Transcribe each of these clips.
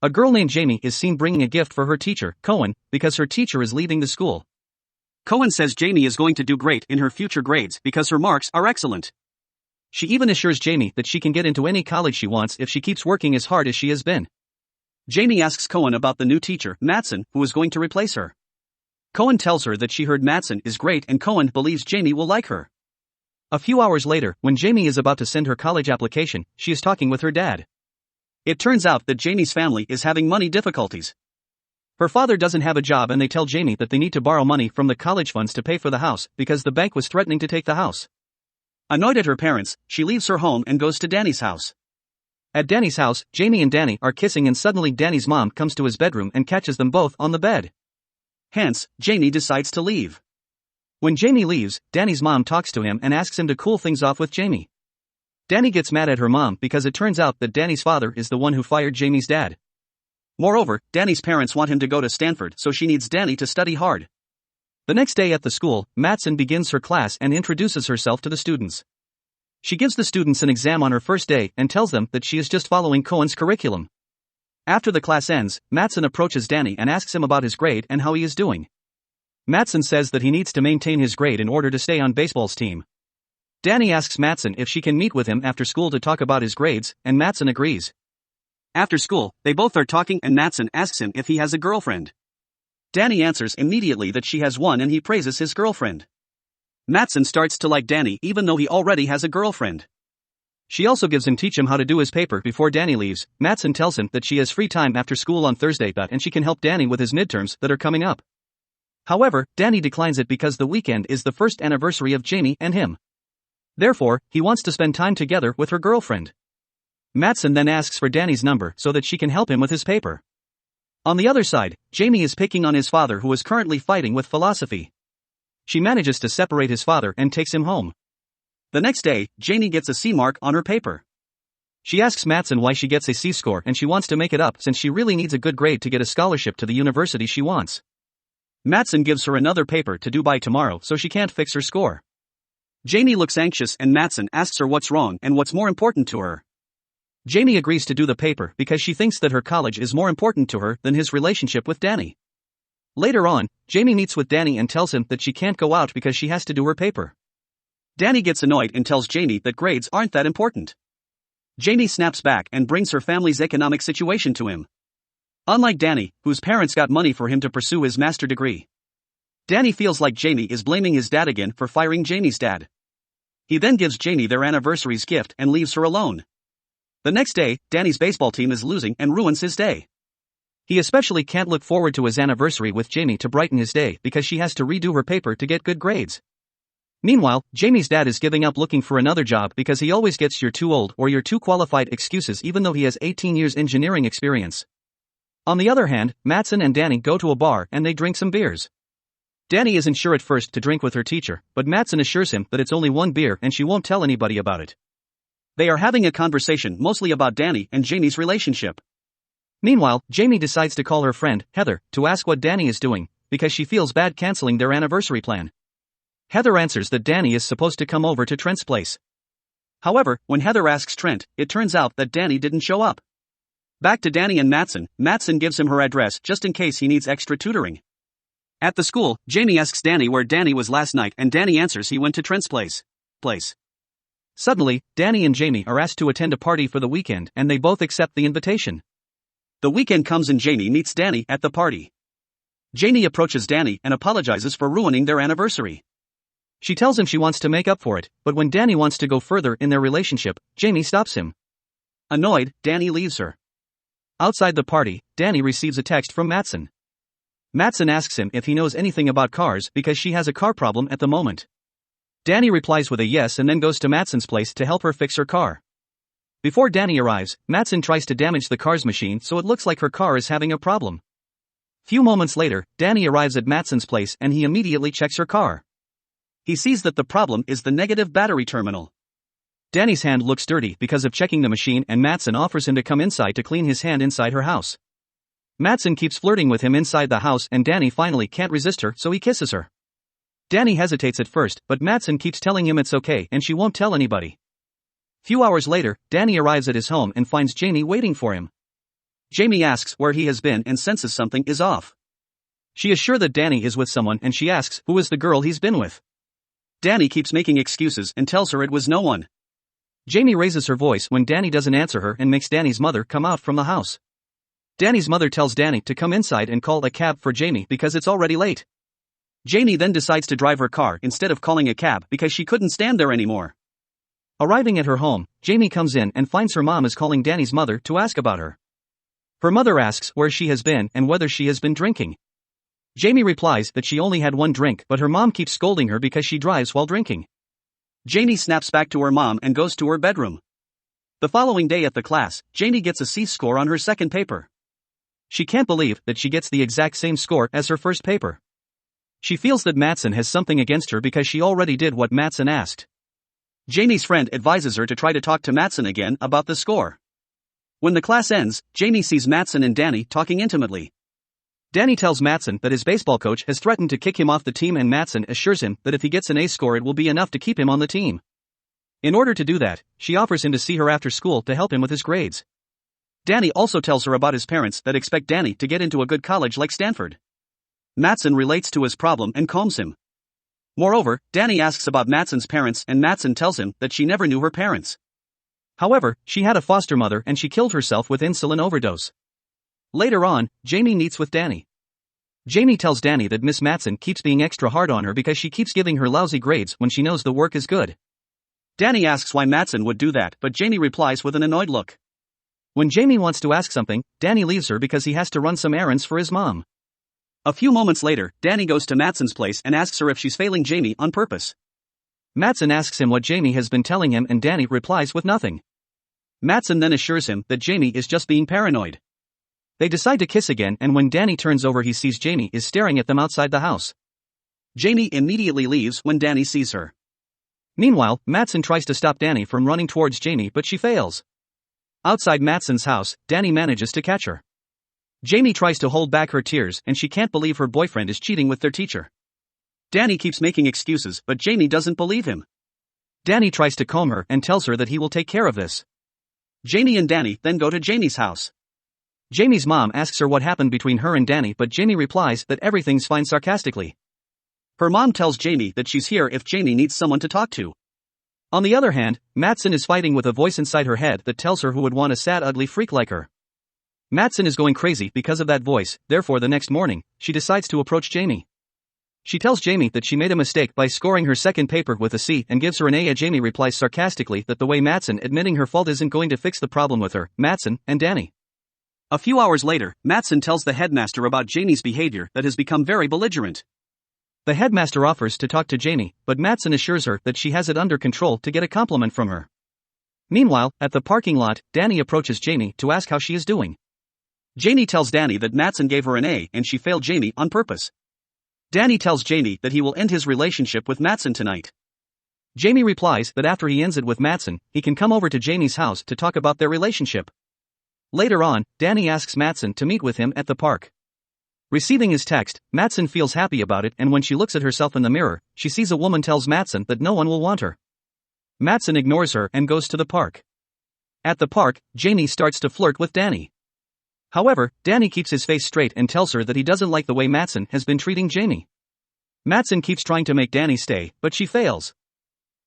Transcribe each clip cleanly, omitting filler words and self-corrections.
A girl named Jamie is seen bringing a gift for her teacher, Cohen, because her teacher is leaving the school. Cohen says Jamie is going to do great in her future grades because her marks are excellent. She even assures Jamie that she can get into any college she wants if she keeps working as hard as she has been. Jamie asks Cohen about the new teacher, Madsen, who is going to replace her. Cohen tells her that she heard Madsen is great and Cohen believes Jamie will like her. A few hours later, when Jamie is about to send her college application, she is talking with her dad. It turns out that Jamie's family is having money difficulties. Her father doesn't have a job and they tell Jamie that they need to borrow money from the college funds to pay for the house because the bank was threatening to take the house. Annoyed at her parents, she leaves her home and goes to Danny's house. At Danny's house, Jamie and Danny are kissing and suddenly Danny's mom comes to his bedroom and catches them both on the bed. Hence, Jamie decides to leave. When Jamie leaves, Danny's mom talks to him and asks him to cool things off with Jamie. Danny gets mad at her mom because it turns out that Danny's father is the one who fired Jamie's dad. Moreover, Danny's parents want him to go to Stanford, so she needs Danny to study hard. The next day at the school, Madsen begins her class and introduces herself to the students. She gives the students an exam on her first day and tells them that she is just following Cohen's curriculum. After the class ends, Madsen approaches Danny and asks him about his grade and how he is doing. Madsen says that he needs to maintain his grade in order to stay on baseball's team. Danny asks Madsen if she can meet with him after school to talk about his grades, and Madsen agrees. After school, they both are talking and Madsen asks him if he has a girlfriend. Danny answers immediately that she has one and he praises his girlfriend. Madsen starts to like Danny even though he already has a girlfriend. She also gives him teach him how to do his paper before Danny leaves. Madsen tells him that she has free time after school on Thursday and she can help Danny with his midterms that are coming up. However, Danny declines it because the weekend is the first anniversary of Jamie and him. Therefore, he wants to spend time together with her girlfriend. Madsen then asks for Danny's number so that she can help him with his paper. On the other side, Jamie is picking on his father who is currently fighting with philosophy. She manages to separate his father and takes him home. The next day, Jamie gets a C mark on her paper. She asks Madsen why she gets a C score and she wants to make it up since she really needs a good grade to get a scholarship to the university she wants. Madsen gives her another paper to do by tomorrow so she can't fix her score. Jamie looks anxious and Madsen asks her what's wrong and what's more important to her. Jamie agrees to do the paper because she thinks that her college is more important to her than his relationship with Danny. Later on, Jamie meets with Danny and tells him that she can't go out because she has to do her paper. Danny gets annoyed and tells Jamie that grades aren't that important. Jamie snaps back and brings her family's economic situation to him. Unlike Danny, whose parents got money for him to pursue his master degree, Danny feels like Jamie is blaming his dad again for firing Jamie's dad. He then gives Jamie their anniversary's gift and leaves her alone. The next day, Danny's baseball team is losing and ruins his day. He especially can't look forward to his anniversary with Jamie to brighten his day because she has to redo her paper to get good grades. Meanwhile, Jamie's dad is giving up looking for another job because he always gets "you're too old" or "you're too qualified" excuses even though he has 18 years engineering experience. On the other hand, Madsen and Danny go to a bar and they drink some beers. Danny isn't sure at first to drink with her teacher, but Madsen assures him that it's only one beer and she won't tell anybody about it. They are having a conversation mostly about Danny and Jamie's relationship. Meanwhile, Jamie decides to call her friend, Heather, to ask what Danny is doing, because she feels bad canceling their anniversary plan. Heather answers that Danny is supposed to come over to Trent's place. However, when Heather asks Trent, it turns out that Danny didn't show up. Back to Danny and Madsen, Madsen gives him her address just in case he needs extra tutoring. At the school, Jamie asks Danny where Danny was last night and Danny answers he went to Trent's place. Suddenly, Danny and Jamie are asked to attend a party for the weekend and they both accept the invitation. The weekend comes and Jamie meets Danny at the party. Jamie approaches Danny and apologizes for ruining their anniversary. She tells him she wants to make up for it, but when Danny wants to go further in their relationship, Jamie stops him. Annoyed, Danny leaves her. Outside the party, Danny receives a text from Madsen. Madsen asks him if he knows anything about cars because she has a car problem at the moment. Danny replies with a yes and then goes to Madsen's place to help her fix her car. Before Danny arrives, Madsen tries to damage the car's machine so it looks like her car is having a problem. Few moments later, Danny arrives at Madsen's place and he immediately checks her car. He sees that the problem is the negative battery terminal. Danny's hand looks dirty because of checking the machine and Madsen offers him to come inside to clean his hand inside her house. Madsen keeps flirting with him inside the house and Danny finally can't resist her so he kisses her. Danny hesitates at first but Madsen keeps telling him it's okay and she won't tell anybody. Few hours later, Danny arrives at his home and finds Jamie waiting for him. Jamie asks where he has been and senses something is off. She is sure that Danny is with someone and she asks who is the girl he's been with. Danny keeps making excuses and tells her it was no one. Jamie raises her voice when Danny doesn't answer her and makes Danny's mother come out from the house. Danny's mother tells Danny to come inside and call a cab for Jamie because it's already late. Jamie then decides to drive her car instead of calling a cab because she couldn't stand there anymore. Arriving at her home, Jamie comes in and finds her mom is calling Danny's mother to ask about her. Her mother asks where she has been and whether she has been drinking. Jamie replies that she only had one drink, but her mom keeps scolding her because she drives while drinking. Jamie snaps back to her mom and goes to her bedroom. The following day at the class, Jamie gets a C score on her second paper. She can't believe that she gets the exact same score as her first paper. She feels that Mattson has something against her because she already did what Mattson asked. Jamie's friend advises her to try to talk to Mattson again about the score. When the class ends, Jamie sees Mattson and Danny talking intimately. Danny tells Mattson that his baseball coach has threatened to kick him off the team and Mattson assures him that if he gets an A score it will be enough to keep him on the team. In order to do that, she offers him to see her after school to help him with his grades. Danny also tells her about his parents that expect Danny to get into a good college like Stanford. Mattson relates to his problem and calms him. Moreover, Danny asks about Mattson's parents and Mattson tells him that she never knew her parents. However, she had a foster mother and she killed herself with insulin overdose. Later on, Jamie meets with Danny. Jamie tells Danny that Miss Mattson keeps being extra hard on her because she keeps giving her lousy grades when she knows the work is good. Danny asks why Mattson would do that, but Jamie replies with an annoyed look. When Jamie wants to ask something, Danny leaves her because he has to run some errands for his mom. A few moments later, Danny goes to Mattson's place and asks her if she's failing Jamie on purpose. Mattson asks him what Jamie has been telling him and Danny replies with nothing. Mattson then assures him that Jamie is just being paranoid. They decide to kiss again and when Danny turns over he sees Jamie is staring at them outside the house. Jamie immediately leaves when Danny sees her. Meanwhile, Mattson tries to stop Danny from running towards Jamie but she fails. Outside Mattson's house, Danny manages to catch her. Jamie tries to hold back her tears and she can't believe her boyfriend is cheating with their teacher. Danny keeps making excuses but Jamie doesn't believe him. Danny tries to calm her and tells her that he will take care of this. Jamie and Danny then go to Jamie's house. Jamie's mom asks her what happened between her and Danny but Jamie replies that everything's fine sarcastically. Her mom tells Jamie that she's here if Jamie needs someone to talk to. On the other hand, Mattson is fighting with a voice inside her head that tells her who would want a sad ugly freak like her. Mattson is going crazy because of that voice, therefore the next morning, she decides to approach Jamie. She tells Jamie that she made a mistake by scoring her second paper with a C and gives her an A. Jamie replies sarcastically that the way Mattson admitting her fault isn't going to fix the problem with her, Mattson, and Danny. A few hours later, Mattson tells the headmaster about Jamie's behavior that has become very belligerent. The headmaster offers to talk to Jamie, but Mattson assures her that she has it under control to get a compliment from her. Meanwhile, at the parking lot, Danny approaches Jamie to ask how she is doing. Jamie tells Danny that Mattson gave her an A and she failed Jamie on purpose. Danny tells Jamie that he will end his relationship with Mattson tonight. Jamie replies that after he ends it with Mattson, he can come over to Jamie's house to talk about their relationship. Later on, Danny asks Mattson to meet with him at the park. Receiving his text, Mattson feels happy about it and when she looks at herself in the mirror, she sees a woman tells Mattson that no one will want her. Mattson ignores her and goes to the park. At the park, Jamie starts to flirt with Danny. However, Danny keeps his face straight and tells her that he doesn't like the way Mattson has been treating Jamie. Mattson keeps trying to make Danny stay, but she fails.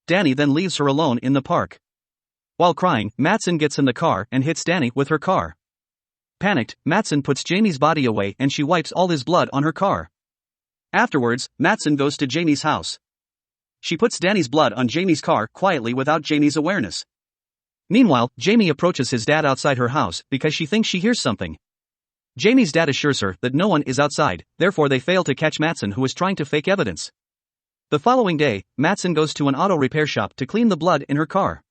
Danny then leaves her alone in the park. While crying, Mattson gets in the car and hits Danny with her car. Panicked, Mattson puts Jamie's body away and she wipes all his blood on her car. Afterwards, Mattson goes to Jamie's house. She puts Danny's blood on Jamie's car quietly without Jamie's awareness. Meanwhile, Jamie approaches his dad outside her house because she thinks she hears something. Jamie's dad assures her that no one is outside, therefore they fail to catch Mattson who is trying to fake evidence. The following day, Mattson goes to an auto repair shop to clean the blood in her car.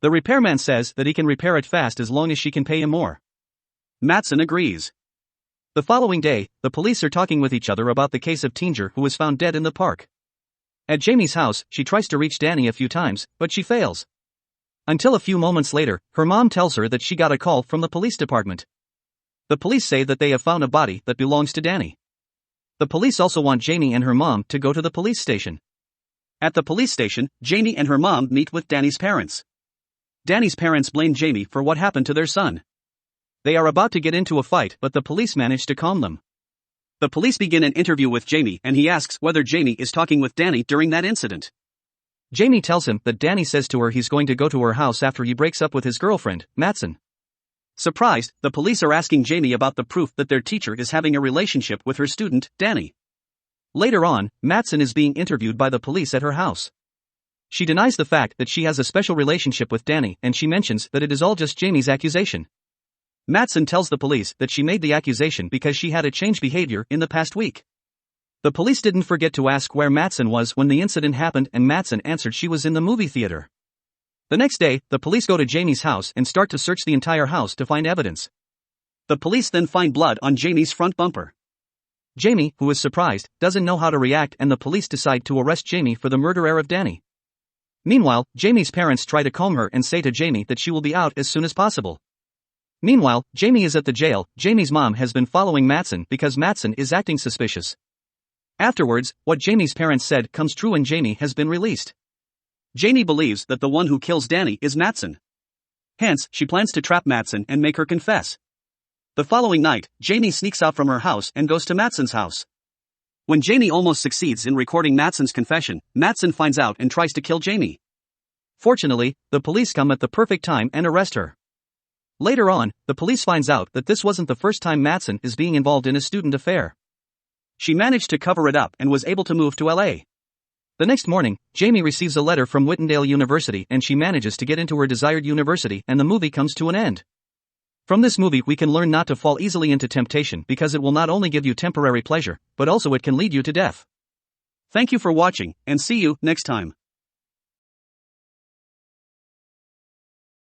The repairman says that he can repair it fast as long as she can pay him more. Mattson agrees. The following day, the police are talking with each other about the case of Teenger who was found dead in the park. At Jamie's house, she tries to reach Danny a few times, but she fails. Until a few moments later, her mom tells her that she got a call from the police department. The police say that they have found a body that belongs to Danny. The police also want Jamie and her mom to go to the police station. At the police station, Jamie and her mom meet with Danny's parents. Danny's parents blame Jamie for what happened to their son. They are about to get into a fight, but the police manage to calm them. The police begin an interview with Jamie and he asks whether Jamie is talking with Danny during that incident. Jamie tells him that Danny says to her he's going to go to her house after he breaks up with his girlfriend, Matson. Surprised, the police are asking Jamie about the proof that their teacher is having a relationship with her student, Danny. Later on, Matson is being interviewed by the police at her house. She denies the fact that she has a special relationship with Danny and she mentions that it is all just Jamie's accusation. Matson tells the police that she made the accusation because she had a changed behavior in the past week. The police didn't forget to ask where Matson was when the incident happened and Matson answered she was in the movie theater. The next day, the police go to Jamie's house and start to search the entire house to find evidence. The police then find blood on Jamie's front bumper. Jamie, who is surprised, doesn't know how to react and the police decide to arrest Jamie for the murder of Danny. Meanwhile, Jamie's parents try to calm her and say to Jamie that she will be out as soon as possible. Meanwhile, Jamie is at the jail. Jamie's mom has been following Matson because Matson is acting suspicious. Afterwards, what Jamie's parents said comes true and Jamie has been released. Jamie believes that the one who kills Danny is Matson. Hence, she plans to trap Matson and make her confess. The following night, Jamie sneaks out from her house and goes to Matson's house. When Jamie almost succeeds in recording Matson's confession, Matson finds out and tries to kill Jamie. Fortunately, the police come at the perfect time and arrest her. Later on, the police finds out that this wasn't the first time Matson is being involved in a student affair. She managed to cover it up and was able to move to LA. The next morning, Jamie receives a letter from Whitendale University and she manages to get into her desired university and the movie comes to an end. From this movie we can learn not to fall easily into temptation because it will not only give you temporary pleasure, but also it can lead you to death. Thank you for watching, and see you next time.